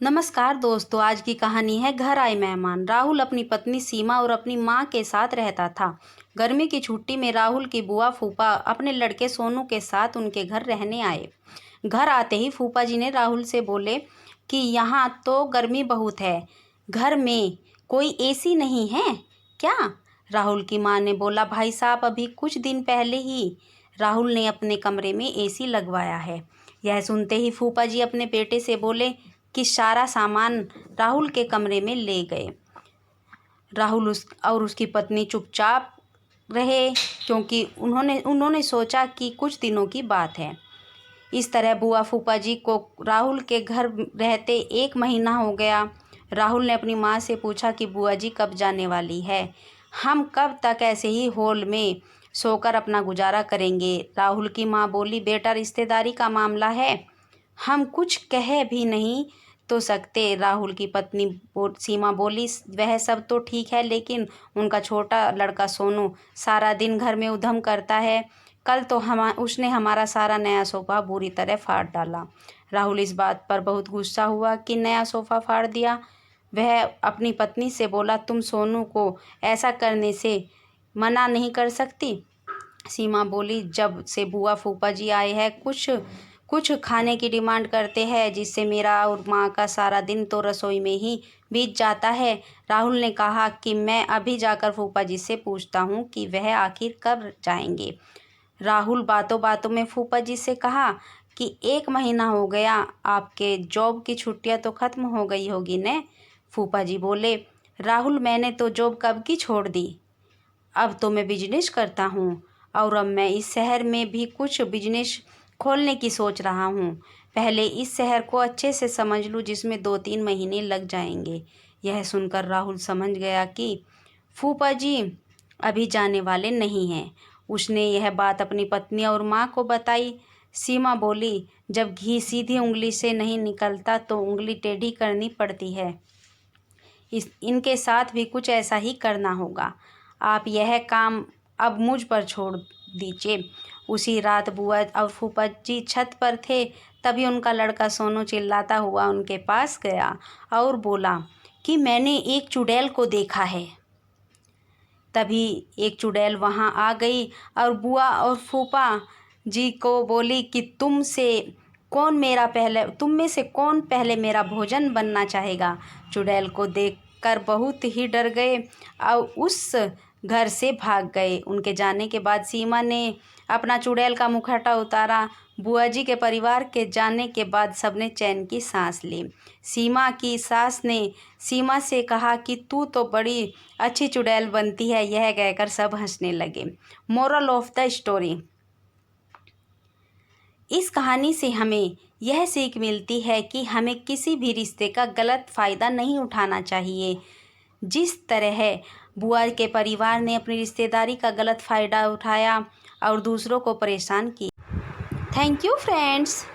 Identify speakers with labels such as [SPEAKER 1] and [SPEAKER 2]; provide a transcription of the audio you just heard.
[SPEAKER 1] नमस्कार दोस्तों, आज की कहानी है घर आए मेहमान। राहुल अपनी पत्नी सीमा और अपनी माँ के साथ रहता था। गर्मी की छुट्टी में राहुल की बुआ फूफा अपने लड़के सोनू के साथ उनके घर रहने आए। घर आते ही फूफा जी ने राहुल से बोले कि यहाँ तो गर्मी बहुत है, घर में कोई एसी नहीं है क्या? राहुल की माँ ने बोला, भाई साहब अभी कुछ दिन पहले ही राहुल ने अपने कमरे में एसी लगवाया है। यह सुनते ही फूफा जी अपने बेटे से बोले कि सारा सामान राहुल के कमरे में ले गए। राहुल और उसकी पत्नी चुपचाप रहे क्योंकि उन्होंने सोचा कि कुछ दिनों की बात है। इस तरह बुआ फूफा जी को राहुल के घर रहते 1 महीना हो गया। राहुल ने अपनी माँ से पूछा कि बुआ जी कब जाने वाली है? हम कब तक ऐसे ही हॉल में सोकर अपना गुजारा करेंगे? राहुल की माँ बोली, बेटा रिश्तेदारी का मामला है, हम कुछ कह भी नहीं तो सकते। राहुल की पत्नी सीमा बोली, वह सब तो ठीक है, लेकिन उनका छोटा लड़का सोनू सारा दिन घर में उधम करता है। कल तो उसने हमारा सारा नया सोफ़ा बुरी तरह फाड़ डाला। राहुल इस बात पर बहुत गुस्सा हुआ कि नया सोफ़ा फाड़ दिया। वह अपनी पत्नी से बोला, तुम सोनू को ऐसा करने से मना नहीं कर सकती? सीमा बोली, जब से बुआ फूफा जी आए हैं कुछ खाने की डिमांड करते हैं, जिससे मेरा और माँ का सारा दिन तो रसोई में ही बीत जाता है। राहुल ने कहा कि मैं अभी जाकर फूफा जी से पूछता हूँ कि वह आखिर कब जाएंगे। राहुल बातों बातों में फूफा जी से कहा कि 1 महीना हो गया, आपके जॉब की छुट्टियाँ तो ख़त्म हो गई होगी ने? फूफा जी बोले, राहुल मैंने तो जॉब कब की छोड़ दी, अब तो मैं बिजनेस करता हूँ और अब मैं इस शहर में भी कुछ बिजनेस खोलने की सोच रहा हूँ। पहले इस शहर को अच्छे से समझ लूँ, जिसमें 2-3 महीने लग जाएंगे। यह सुनकर राहुल समझ गया कि फूफा जी अभी जाने वाले नहीं हैं। उसने यह बात अपनी पत्नी और माँ को बताई। सीमा बोली, जब घी सीधी उंगली से नहीं निकलता तो उंगली टेढ़ी करनी पड़ती है। इनके साथ भी कुछ ऐसा ही करना होगा। आप यह काम अब मुझ पर छोड़ दीजिए। उसी रात बुआ और फूफा जी छत पर थे, तभी उनका लड़का सोनू चिल्लाता हुआ उनके पास गया और बोला कि मैंने एक चुड़ैल को देखा है। तभी एक चुड़ैल वहां आ गई और बुआ और फूफा जी को बोली कि तुम में से कौन पहले मेरा भोजन बनना चाहेगा? चुड़ैल को देखकर बहुत ही डर गए और उस घर से भाग गए। उनके जाने के बाद सीमा ने अपना चुड़ैल का मुखौटा उतारा। बुआ जी के परिवार के जाने के बाद सबने चैन की सांस ली। सीमा की सास ने सीमा से कहा कि तू तो बड़ी अच्छी चुड़ैल बनती है। यह कहकर सब हंसने लगे। मोरल ऑफ द स्टोरी, इस कहानी से हमें यह सीख मिलती है कि हमें किसी भी रिश्ते का गलत फ़ायदा नहीं उठाना चाहिए। जिस तरह बुआ के परिवार ने अपनी रिश्तेदारी का गलत फ़ायदा उठाया और दूसरों को परेशान किया। Thank you friends.